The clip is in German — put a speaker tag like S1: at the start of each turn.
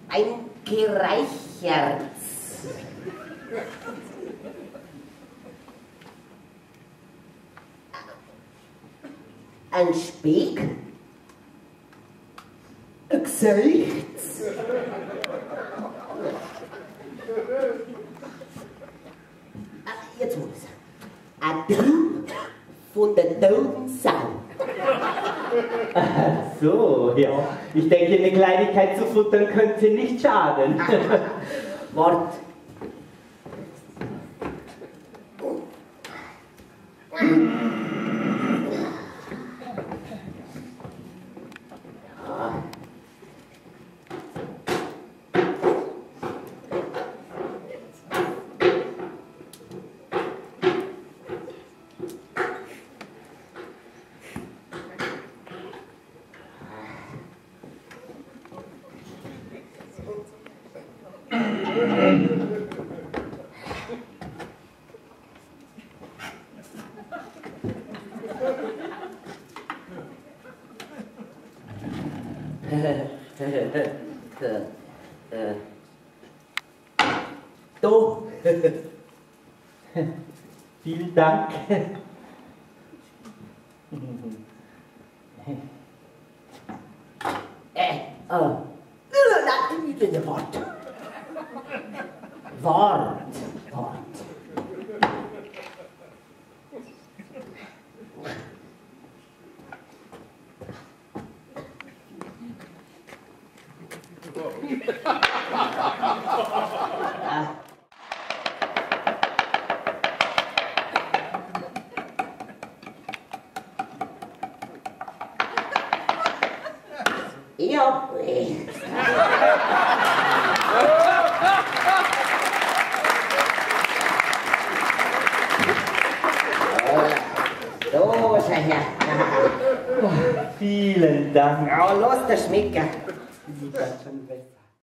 S1: Ein Gereichert's. Ein Speck. Ein Gesichts. Jetzt muss es. Ein Typ von der toten Sau.
S2: Ach so, ja. Ich denke, eine Kleinigkeit zu futtern könnte nicht schaden.
S1: Wart.
S2: Do. Vielen Dank.
S1: Wart. Ja. So, schau her.
S2: Vielen Dank.
S1: Ja, lass das schmecken.
S2: Ich bin schon weg.